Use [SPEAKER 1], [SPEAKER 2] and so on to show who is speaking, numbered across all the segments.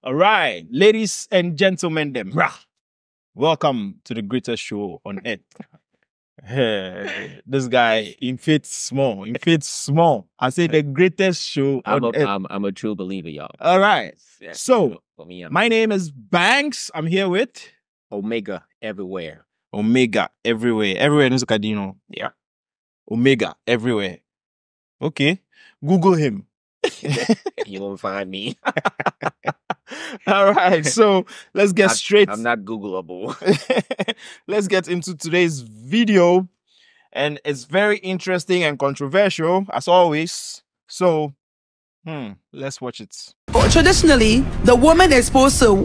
[SPEAKER 1] All right, ladies and gentlemen, welcome to the greatest show on earth. This guy, in faith small. I say the greatest show on earth.
[SPEAKER 2] I'm a true believer, y'all.
[SPEAKER 1] All right.
[SPEAKER 2] Yeah,
[SPEAKER 1] So,
[SPEAKER 2] for me, I'm
[SPEAKER 1] my name is Banks. I'm here with
[SPEAKER 2] Omega everywhere.
[SPEAKER 1] Omega everywhere. Everywhere in Kadino.
[SPEAKER 2] Yeah.
[SPEAKER 1] Omega everywhere. Okay. Google him.
[SPEAKER 2] You won't find me.
[SPEAKER 1] All right. So let's get straight.
[SPEAKER 2] I'm not Googleable.
[SPEAKER 1] Let's get into today's video. And it's very interesting and controversial, as always. So, let's watch it.
[SPEAKER 3] Traditionally, the woman is supposed to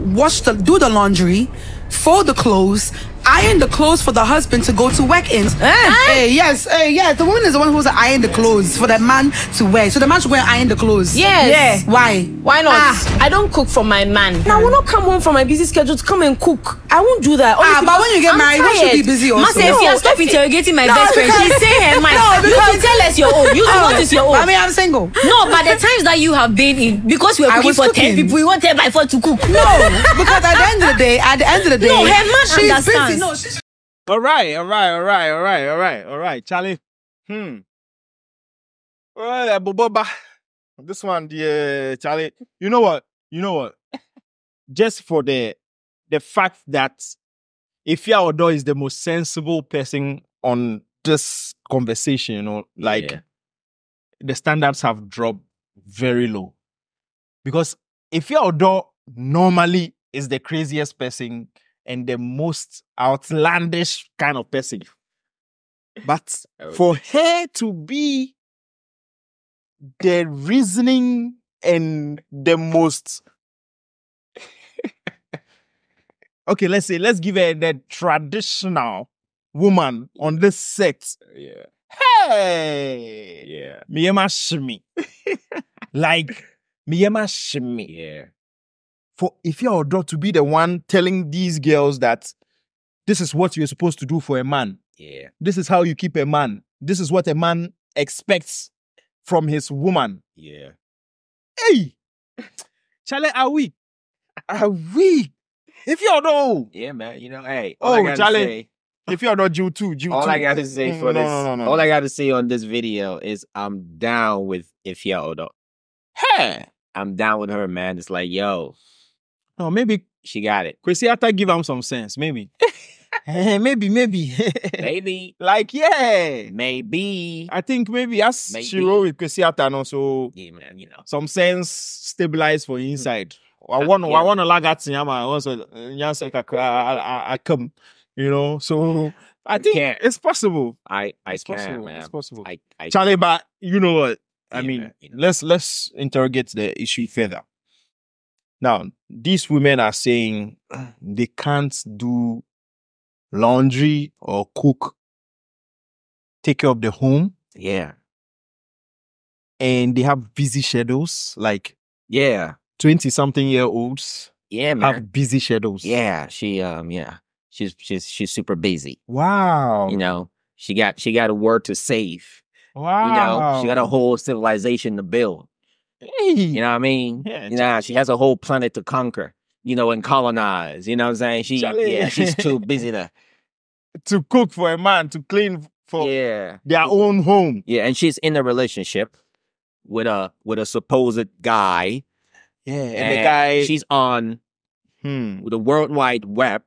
[SPEAKER 3] do the laundry, fold the clothes, iron the clothes for the husband to go to work in. Yes. The woman is the one who's to iron the clothes for the man to wear. So the man should go and iron the clothes.
[SPEAKER 4] Yes.
[SPEAKER 3] Yeah. Why?
[SPEAKER 4] Why not? I don't cook for my man. Now, I will not come home from my busy schedule to come and cook. I won't do that. Honestly,
[SPEAKER 3] But when you get married, you should be busy also.
[SPEAKER 4] Masa, stop interrogating my best friend. She's saying her mind. You can tell us your own. You know what is your own.
[SPEAKER 3] I mean, I'm single.
[SPEAKER 4] No, but the times that you have been in, because we are cooking for 10 people, we want 10 by 4 to cook.
[SPEAKER 3] No, because at the end of the day,
[SPEAKER 4] no, her man
[SPEAKER 3] she's
[SPEAKER 4] understands.
[SPEAKER 3] busy. No, she's
[SPEAKER 1] All right, Charlie. Well, Boba. This one, Charlie. You know what? Just for the fact that Ifya Odo is the most sensible person on this conversation, the standards have dropped very low. Because Ifya Odo normally is the craziest person and the most outlandish kind of person. But for her to be the reasoning and the most... Okay, let's give her the traditional woman on this set.
[SPEAKER 2] Yeah.
[SPEAKER 1] Hey!
[SPEAKER 2] Yeah.
[SPEAKER 1] Miyema Shimi. Miyema Shimi.
[SPEAKER 2] Yeah.
[SPEAKER 1] For Ifya Odo to be the one telling these girls that this is what you're supposed to do for a man.
[SPEAKER 2] Yeah.
[SPEAKER 1] This is how you keep a man. This is what a man expects from his woman.
[SPEAKER 2] Yeah.
[SPEAKER 1] Hey! Charlie, are we? Ifya Odo!
[SPEAKER 2] Yeah, man. You know, hey.
[SPEAKER 1] Charlie. Ifya Odo, Jew too.
[SPEAKER 2] All I got to say for this,
[SPEAKER 1] No.
[SPEAKER 2] all I got to say on this video is I'm down with Ifya Odo.
[SPEAKER 1] Hey!
[SPEAKER 2] I'm down with her, man. It's like, yo.
[SPEAKER 1] No, maybe
[SPEAKER 2] she got it.
[SPEAKER 1] Kwesi Arthur give him some sense. Maybe. Maybe.
[SPEAKER 2] Maybe. Maybe.
[SPEAKER 1] I think maybe as she roll with Kwesi Arthur, no, so
[SPEAKER 2] yeah, man, you know.
[SPEAKER 1] some sense stabilize for inside. I want to lag at Nyama. Also, I come, So I think it's possible.
[SPEAKER 2] It's possible, man.
[SPEAKER 1] It's possible.
[SPEAKER 2] I
[SPEAKER 1] Charlie, but you know what? I
[SPEAKER 2] Yeah,
[SPEAKER 1] mean,
[SPEAKER 2] man, you know.
[SPEAKER 1] let's interrogate the issue further. Now, these women are saying they can't do laundry or cook, take care of the home,
[SPEAKER 2] Yeah.
[SPEAKER 1] and they have busy schedules. Like
[SPEAKER 2] Yeah.
[SPEAKER 1] 20-something-year-olds
[SPEAKER 2] Yeah, man.
[SPEAKER 1] have busy schedules.
[SPEAKER 2] Yeah. She's super busy.
[SPEAKER 1] Wow.
[SPEAKER 2] You know, she got a word to save.
[SPEAKER 1] Wow.
[SPEAKER 2] You know, she got a whole civilization to build.
[SPEAKER 1] Hey.
[SPEAKER 2] You know what I mean?
[SPEAKER 1] Yeah,
[SPEAKER 2] She has a whole planet to conquer, and colonize. You know what I'm saying? She's too busy
[SPEAKER 1] to cook for a man, to clean for
[SPEAKER 2] their
[SPEAKER 1] own home.
[SPEAKER 2] Yeah, and she's in a relationship with a supposed guy.
[SPEAKER 1] Yeah, and the guy
[SPEAKER 2] she's on with the World Wide Web,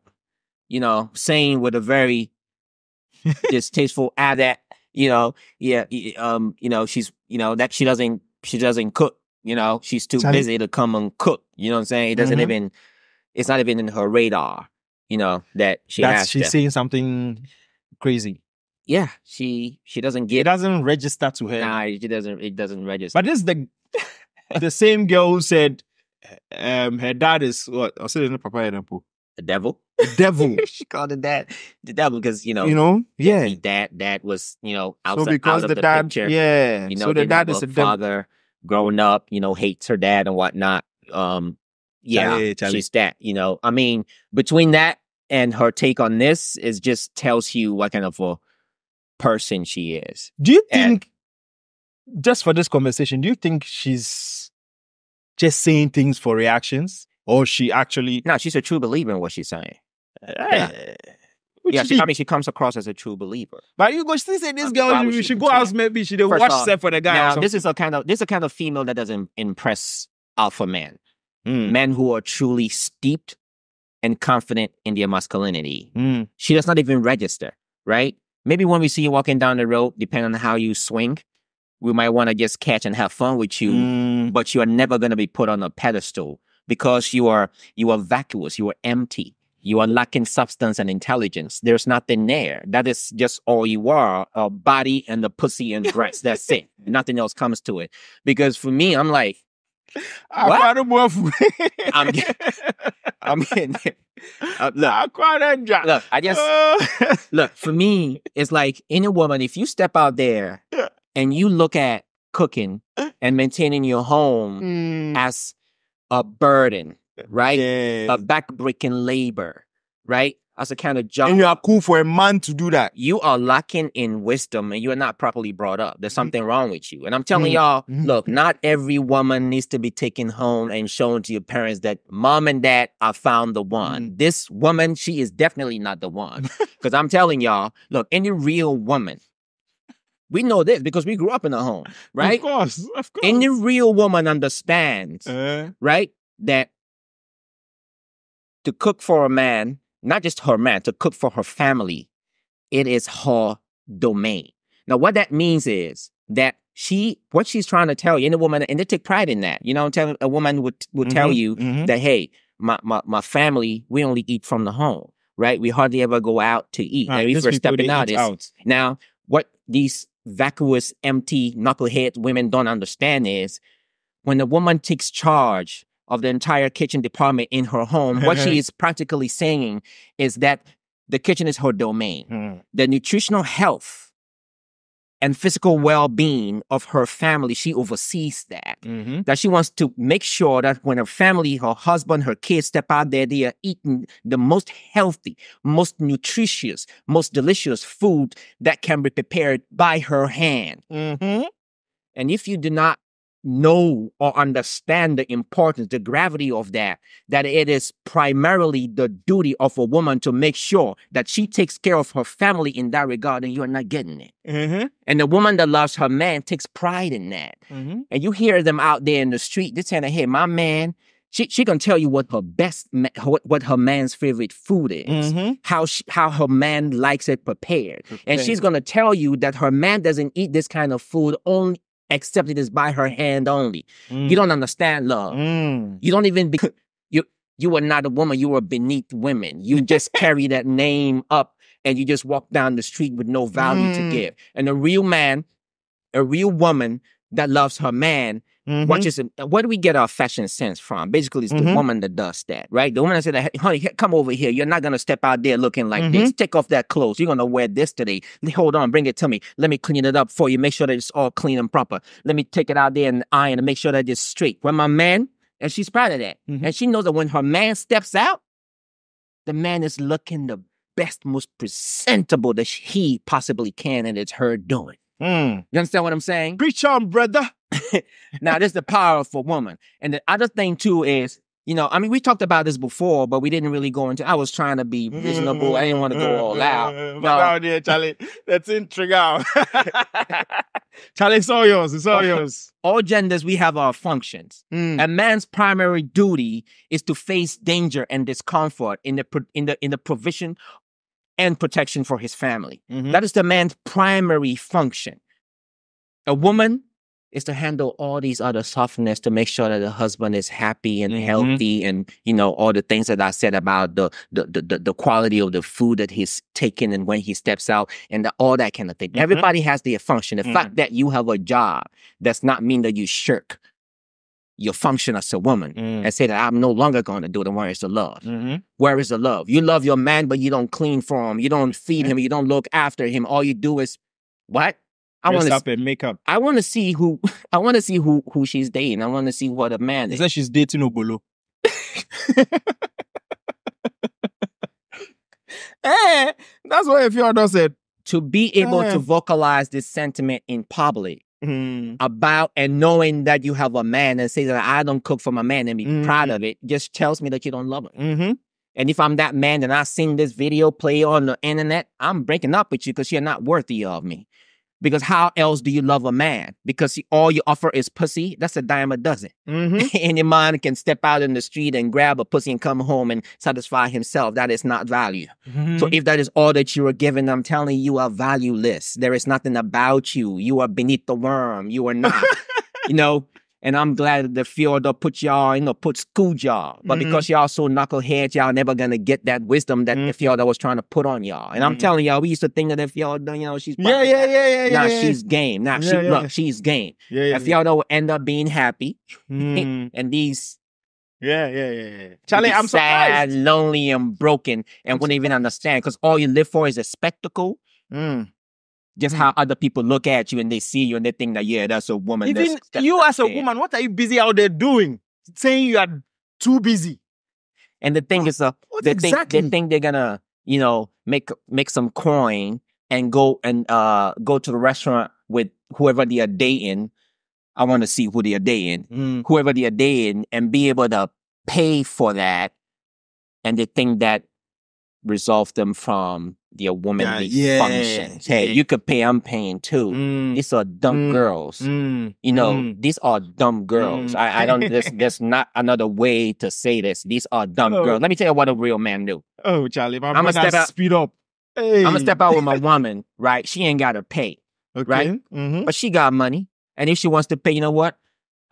[SPEAKER 2] saying with a very distasteful ad she's that she doesn't cook. She's too busy to come and cook. You know what I'm saying? It doesn't even, it's not even in her radar, that she's
[SPEAKER 1] saying something crazy.
[SPEAKER 2] Yeah, she doesn't get.
[SPEAKER 1] It doesn't register to her.
[SPEAKER 2] Nah, it doesn't register.
[SPEAKER 1] But this is the same girl who said her dad is what? I said in Papa Edapo.
[SPEAKER 2] The devil.
[SPEAKER 1] The devil.
[SPEAKER 2] She called it that. The devil because
[SPEAKER 1] yeah.
[SPEAKER 2] Dad was outside,
[SPEAKER 1] so because
[SPEAKER 2] out of the
[SPEAKER 1] dad,
[SPEAKER 2] picture.
[SPEAKER 1] Yeah. So the dad is a
[SPEAKER 2] father growing up. Hates her dad and whatnot.
[SPEAKER 1] Charlie.
[SPEAKER 2] She's that. I mean, between that and her take on this is just tells you what kind of a person she is.
[SPEAKER 1] Do you think, just for this conversation, do you think she's just saying things for reactions? or she actually?
[SPEAKER 2] No, she's a true believer in what she's saying.
[SPEAKER 1] Yeah,
[SPEAKER 2] she comes across as a true believer.
[SPEAKER 1] But you go still say this girl, she go out, maybe she did watch set for the guy.
[SPEAKER 2] Now, this is a kind of female that doesn't impress alpha men. Men who are truly steeped and confident in their masculinity. She does not even register, right? Maybe when we see you walking down the road, depending on how you swing, we might want to just catch and have fun with you, but you are never going to be put on a pedestal because you are vacuous, you are empty. You are lacking substance and intelligence. There's nothing there. That is just all you are, a body and the pussy and breasts. That's it. Nothing else comes to it. Because for me, I'm like, what? I'm getting look, for me, it's like any woman, if you step out there and you look at cooking and maintaining your home as a burden, right? A backbreaking labor, right? As a kind of job.
[SPEAKER 1] And you are cool for a man to do that.
[SPEAKER 2] You are lacking in wisdom and you are not properly brought up. There's something wrong with you. And I'm telling y'all, look, not every woman needs to be taken home and shown to your parents that mom and dad, I found the one. This woman, she is definitely not the one. Because I'm telling y'all, look, any real woman, we know this because we grew up in a home, right?
[SPEAKER 1] Of course.
[SPEAKER 2] Any real woman understands, right, that to cook for a man, not just her man, to cook for her family, it is her domain. Now, what that means is that what she's trying to tell you, any woman, and they take pride in that. You know, a woman would tell you that, hey, my family, we only eat from the home, right? We hardly ever go out to eat. Now, if we're stepping out. Now, what these vacuous, empty, knucklehead women don't understand is when a woman takes charge of the entire kitchen department in her home, what she is practically saying is that the kitchen is her domain. The nutritional health and physical well-being of her family, she oversees that. That she wants to make sure that when her family, her husband, her kids step out there, they are eating the most healthy, most nutritious, most delicious food that can be prepared by her hand. And if you do not know or understand the importance, the gravity of that it is primarily the duty of a woman to make sure that she takes care of her family in that regard, and you're not getting it. And the woman that loves her man takes pride in that. And you hear them out there in the street, they're saying, hey, my man, she gonna tell you what her what her man's favorite food is, how her man likes it prepared. And she's gonna tell you that her man doesn't eat this kind of food only except it is by her hand only. You don't understand love. You don't even you are not a woman. You are beneath women. You just carry that name up and you just walk down the street with no value to give. And a real man, a real woman that loves her man, where do we get our fashion sense from? Basically, it's the woman that does that, right? The woman that said, honey, come over here. You're not going to step out there looking like this. Take off that clothes. You're going to wear this today. Hold on, bring it to me. Let me clean it up for you. Make sure that it's all clean and proper. Let me take it out there and iron and make sure that it's straight. When my man, and she's proud of that. And she knows that when her man steps out, the man is looking the best, most presentable that he possibly can, and it's her doing. You understand what I'm saying?
[SPEAKER 1] Preach on, brother.
[SPEAKER 2] Now, this is the power of a woman. And the other thing, too, is, you know, I mean, we talked about this before, but we didn't really go into I was trying to be reasonable. I didn't want to go all out.
[SPEAKER 1] Out there, Charlie. That's in trigger. Charlie, it's all yours. It's all yours.
[SPEAKER 2] All genders, we have our functions. A man's primary duty is to face danger and discomfort in the provision and protection for his family. That is the man's primary function. A woman is to handle all these other softness to make sure that the husband is happy and healthy, and, you know, all the things that I said about the quality of the food that he's taking and when he steps out and all that kind of thing. Everybody has their function. The fact that you have a job does not mean that you shirk your function as a woman and say that I'm no longer going to do it. And where is the love? Where is the love? You love your man, but you don't clean for him. You don't feed him. You don't look after him. All you do is what? I want
[SPEAKER 1] to and make up.
[SPEAKER 2] I want to see who she's dating. I want to see what a man is.
[SPEAKER 1] It's like she's dating Obolo. That's what Efeodor said.
[SPEAKER 2] To be able to vocalize this sentiment in public about and knowing that you have a man and say that I don't cook for my man and be proud of it just tells me that you don't love him. And if I'm that man and I seen this video play on the internet, I'm breaking up with you because you're not worthy of me. Because how else do you love a man? Because all you offer is pussy? That's a dime a dozen. Any man can step out in the street and grab a pussy and come home and satisfy himself. That is not value. So if that is all that you are given, I'm telling you, you are valueless. There is nothing about you. You are beneath the worm. You are not. You know? And I'm glad that the Fyodor put y'all, put schooled y'all. But because y'all so knuckleheads, y'all never gonna get that wisdom that the Fyodor was trying to put on y'all. And I'm telling y'all, we used to think that if Fyodor, she's she's game. Now look, she's game. If Fyodor will end up being happy, and these
[SPEAKER 1] Charlie, I'm
[SPEAKER 2] sad,
[SPEAKER 1] surprised.
[SPEAKER 2] lonely, and broken, and wouldn't even understand because all you live for is a spectacle. Just how other people look at you and they see you and they think that, yeah, that's a woman.
[SPEAKER 1] Even you as a woman, what are you busy out there doing? Saying you are too busy.
[SPEAKER 2] And the thing is, they think they're gonna, make some coin and go to the restaurant with whoever they are dating. I want to see who they are dating. Whoever they are dating and be able to pay for that. And they think that resolve them from their womanly functions. Hey, you could pay, I'm paying too. These are dumb girls. These are dumb girls. I don't, there's not another way to say this. These are dumb girls. Let me tell you what a real man do.
[SPEAKER 1] Oh, Charlie, I'm
[SPEAKER 2] gonna step out.
[SPEAKER 1] Speed up.
[SPEAKER 2] Hey. I'm gonna step out with my woman, right? She ain't got to pay, right? But she got money. And if she wants to pay, you know what?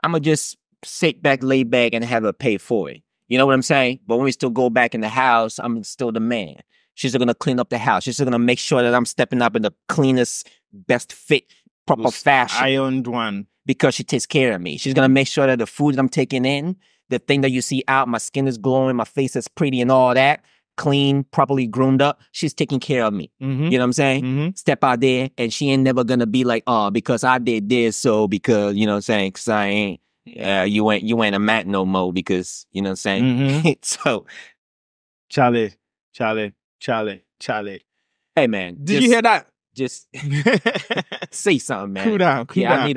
[SPEAKER 2] I'm gonna just sit back, lay back, and have her pay for it. You know what I'm saying? But when we still go back in the house, I'm still the man. She's still going to clean up the house. She's still going to make sure that I'm stepping up in the cleanest, best fit, proper fashion.
[SPEAKER 1] Ironed one.
[SPEAKER 2] Because she takes care of me. She's going to make sure that the food that I'm taking in, the thing that you see out, my skin is glowing, my face is pretty and all that, clean, properly groomed up. She's taking care of me. You know what I'm saying? Step out there and she ain't never going to be like, oh, because I did this, so because, you know what I'm saying? Because I ain't. You ain't a man no more because, you know what I'm saying? So,
[SPEAKER 1] Charlie.
[SPEAKER 2] Hey, man.
[SPEAKER 1] Did you hear that?
[SPEAKER 2] Just say something, man.
[SPEAKER 1] Cool down.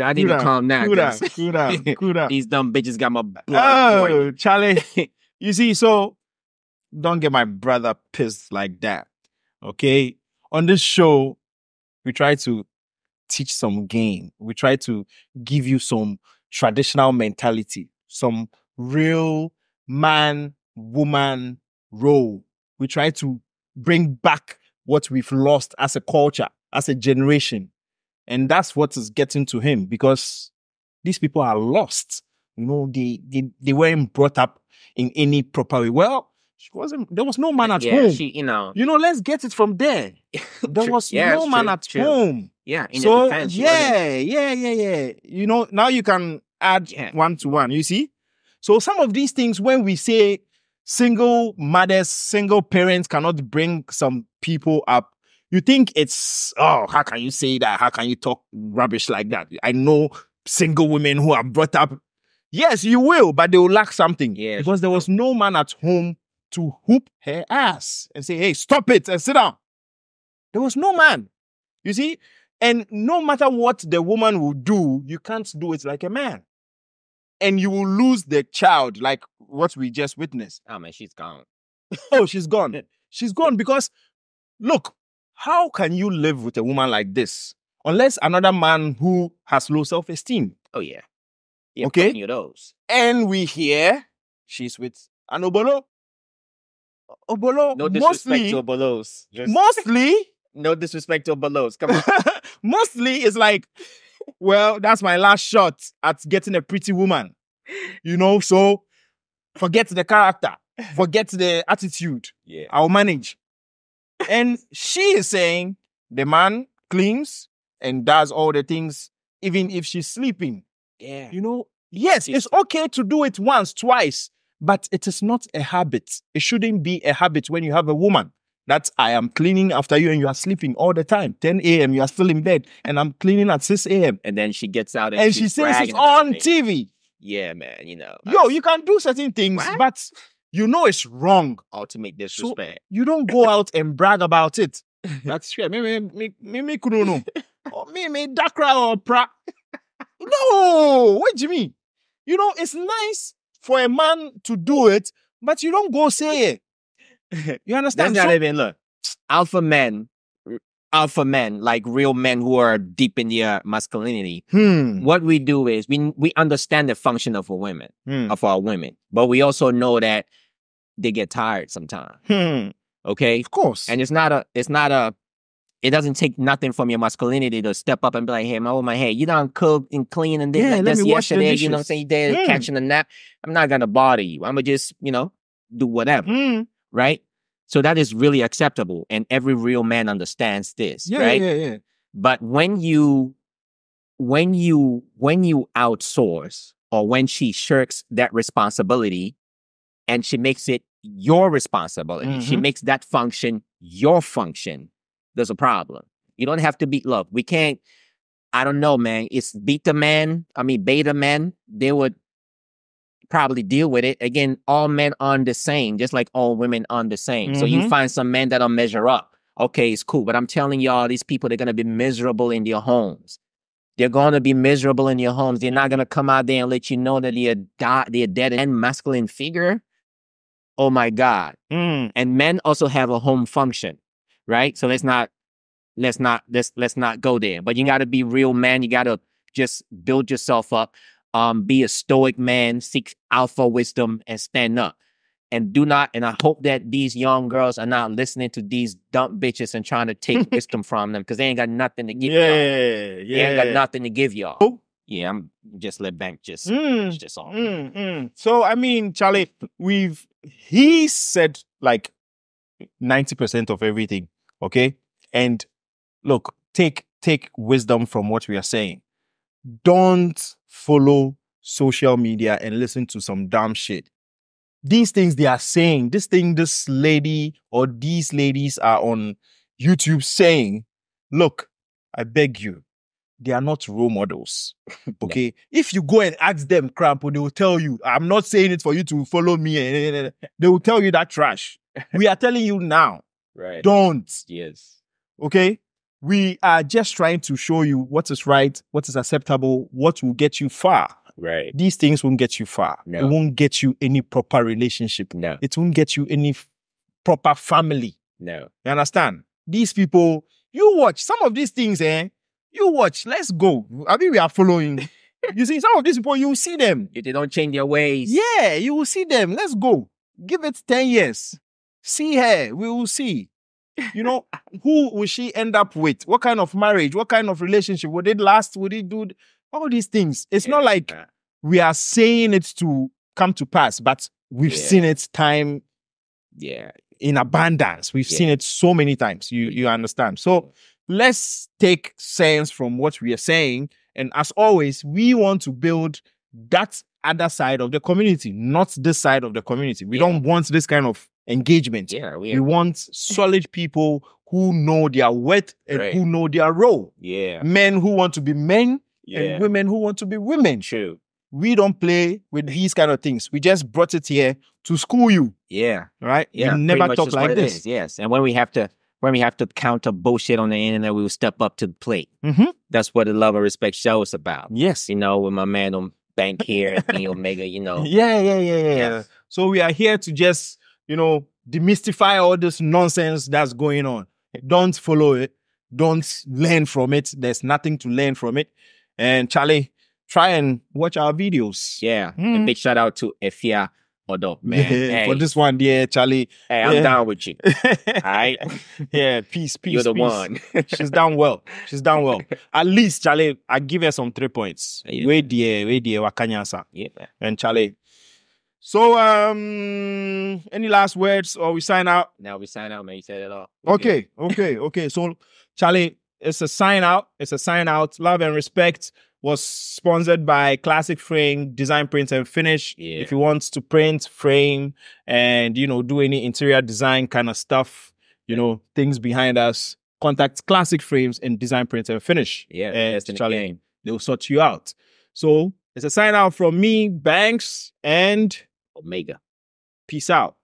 [SPEAKER 2] I need to calm down.
[SPEAKER 1] Cool down.
[SPEAKER 2] These dumb bitches got my blood.
[SPEAKER 1] Oh, Charlie. You see, so don't get my brother pissed like that. Okay? On this show, we try to teach some game. We try to give you some traditional mentality, some real man, woman role. We try to bring back what we've lost as a culture, as a generation. And that's what is getting to him because these people are lost. They weren't brought up in any proper way. Well, there was no man at home. Let's get it from there. There was no man at home.
[SPEAKER 2] Yeah.
[SPEAKER 1] So, yeah. Now you can add 1 to 1, you see? So some of these things, when we say single mothers, single parents cannot bring some people up, you think it's, how can you say that? How can you talk rubbish like that? I know single women who are brought up. Yes, you will, but they will lack something.
[SPEAKER 2] Yeah,
[SPEAKER 1] because there was no man at home to whoop her ass and say, hey, stop it and sit down. There was no man. You see? And no matter what the woman will do, you can't do it like a man. And you will lose the child, like what we just witnessed.
[SPEAKER 2] Oh, man, she's gone.
[SPEAKER 1] Oh, she's gone. She's gone because, look, how can you live with a woman like this? Unless another man who has low self-esteem.
[SPEAKER 2] Oh, yeah.
[SPEAKER 1] Okay?
[SPEAKER 2] You those.
[SPEAKER 1] And we hear she's with an Obolo. Obolo,
[SPEAKER 2] no disrespect to Obolos.
[SPEAKER 1] Mostly.
[SPEAKER 2] No disrespect to Obolos. Come on.
[SPEAKER 1] Mostly it's like, well, that's my last shot at getting a pretty woman. So forget the character. Forget the attitude.
[SPEAKER 2] Yeah.
[SPEAKER 1] I'll manage. And she is saying the man cleans and does all the things, even if she's sleeping.
[SPEAKER 2] Yeah.
[SPEAKER 1] Yes, it's okay to do it once, twice, but it is not a habit. It shouldn't be a habit when you have a woman. That I am cleaning after you and you are sleeping all the time. 10 a.m. you are still in bed and I'm cleaning at 6 a.m.
[SPEAKER 2] And then she gets out and
[SPEAKER 1] she says it's on TV.
[SPEAKER 2] Yeah, man,
[SPEAKER 1] You can do certain things, but it's wrong.
[SPEAKER 2] Ultimate disrespect.
[SPEAKER 1] So you don't go out and brag about it. That's true. Me kuno. Me dakra or pra. No, what do you mean? You know, it's nice for a man to do it, but you don't go say it. You understand?
[SPEAKER 2] That's not even, look, alpha men, like real men who are deep in their masculinity. What we do is we understand the function of a woman, of our women, but we also know that they get tired sometimes. Okay?
[SPEAKER 1] Of course.
[SPEAKER 2] And it doesn't take nothing from your masculinity to step up and be like, hey, hey, you done cook and clean and
[SPEAKER 1] Yeah,
[SPEAKER 2] like
[SPEAKER 1] let
[SPEAKER 2] this
[SPEAKER 1] me wash the
[SPEAKER 2] yesterday,
[SPEAKER 1] dishes.
[SPEAKER 2] you know what I'm saying? You did catching a nap. I'm not gonna bother you. I'm gonna just, do whatever. Right? So that is really acceptable. And every real man understands this. Right?
[SPEAKER 1] Yeah.
[SPEAKER 2] But when you outsource, or when she shirks that responsibility and she makes it your responsibility, she makes that function your function, there's a problem. You don't have to beat love. We can't, I don't know, man. It's beta men, they would probably deal with it. Again, all men aren't the same, just like all women aren't the same. So you find some men that'll measure up. Okay, it's cool. But I'm telling y'all, these people, they're going to be miserable in their homes. They're going to be miserable in your homes. They're not going to come out there and let you know that they're dead and masculine figure. Oh my God. And men also have a home function, right? So let's not go there. But you got to be real man. You got to just build yourself up. Be a stoic man, seek alpha wisdom, and stand up. And I hope that these young girls are not listening to these dumb bitches and trying to take wisdom from them, because they ain't got nothing to give y'all. They ain't got nothing to give y'all. Yeah, I'm just let Bank just on.
[SPEAKER 1] So, I mean, Charlie, he said like 90% of everything, okay? And look, take wisdom from what we are saying. Don't follow social media and listen to some dumb shit. These things they are saying, this lady or these ladies are on YouTube saying, look, I beg you, they are not role models. Okay? If you go and ask them, Crampo, they will tell you, I'm not saying it for you to follow me. They will tell you that trash. We are telling you now.
[SPEAKER 2] Right.
[SPEAKER 1] Don't.
[SPEAKER 2] Yes.
[SPEAKER 1] Okay? We are just trying to show you what is right, what is acceptable, what will get you far.
[SPEAKER 2] Right.
[SPEAKER 1] These things won't get you far.
[SPEAKER 2] No.
[SPEAKER 1] It won't get you any proper relationship.
[SPEAKER 2] No.
[SPEAKER 1] It won't get you any proper family.
[SPEAKER 2] No.
[SPEAKER 1] You understand? These people, you watch some of these things, you watch. Let's go. I mean, we are following. You see, some of these people, you will see them.
[SPEAKER 2] If they don't change their ways.
[SPEAKER 1] Yeah, you will see them. Let's go. Give it 10 years. See her. We will see. You know, who will she end up with? What kind of marriage? What kind of relationship? Would it last? Would it do? All these things. It's not like we are saying it to come to pass, but we've seen it time in abundance. We've seen it so many times. You understand? So let's take sense from what we are saying. And as always, we want to build that other side of the community, not this side of the community. We don't want this kind of engagement. We want solid people who know their worth and who know their role. Men who want to be men and women who want to be women.
[SPEAKER 2] True.
[SPEAKER 1] We don't play with these kind of things. We just brought it here to school you. Right?
[SPEAKER 2] Yeah.
[SPEAKER 1] We never talk like this.
[SPEAKER 2] Yes. And when we have to counter bullshit on the internet, we will step up to the plate. That's what the love and respect show is about.
[SPEAKER 1] Yes.
[SPEAKER 2] You know, with my man on Bank here and Omega, you know.
[SPEAKER 1] Yeah. So we are here to just, demystify all this nonsense that's going on. Don't follow it. Don't learn from it. There's nothing to learn from it. And Charlie, try and watch our videos.
[SPEAKER 2] Yeah. A big shout out to Efia Odo, man. Hey.
[SPEAKER 1] For this one, Charlie.
[SPEAKER 2] Hey, I'm down with you. All right?
[SPEAKER 1] Yeah, peace.
[SPEAKER 2] You're the
[SPEAKER 1] peace.
[SPEAKER 2] one.
[SPEAKER 1] She's done well. At least, Charlie, I give her some 3 points. Where dear, Wakanyasa.
[SPEAKER 2] Yeah.
[SPEAKER 1] And Charlie. So, any last words or we sign out?
[SPEAKER 2] Now we sign out, man. You said it all.
[SPEAKER 1] Okay. So, Charlie, it's a sign out. Love and Respect was sponsored by Classic Frame Design, Print and Finish.
[SPEAKER 2] Yeah.
[SPEAKER 1] If you want to print, frame, and do any interior design kind of stuff, things behind us, contact Classic Frames and Design, Print and Finish.
[SPEAKER 2] Yeah,
[SPEAKER 1] and
[SPEAKER 2] that's
[SPEAKER 1] Charlie,
[SPEAKER 2] the game.
[SPEAKER 1] they'll sort you out. So it's a sign out from me, Banks, and
[SPEAKER 2] Omega.
[SPEAKER 1] Peace out.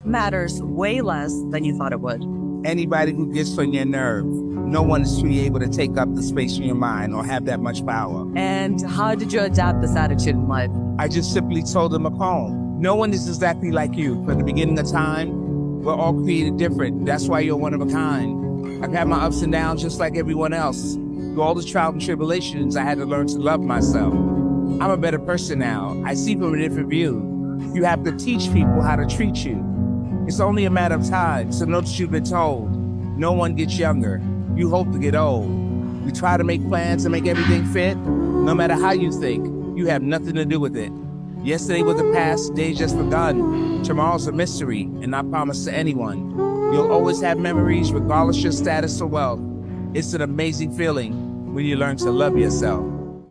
[SPEAKER 5] Matters way less than you thought it would.
[SPEAKER 6] Anybody who gets on your nerve
[SPEAKER 5] No one is truly able to take up the space in your mind or have that much power.
[SPEAKER 6] And how did you adapt this attitude in life?
[SPEAKER 5] I just simply told them a poem. No one is exactly like you. From the beginning of time, we're all created different. That's why you're one of a kind. I've had my ups and downs just like everyone else. Through all the trials and tribulations, I had to learn to love myself. I'm a better person now. I see from a different view. You have to teach people how to treat you. It's only a matter of time, so know that you've been told. No one gets younger. You hope to get old. You try to make plans and make everything fit. No matter how you think, you have nothing to do with it. Yesterday was the past, today's just begun. Tomorrow's a mystery and not promised to anyone. You'll always have memories regardless of your status or wealth. It's an amazing feeling when you learn to love yourself.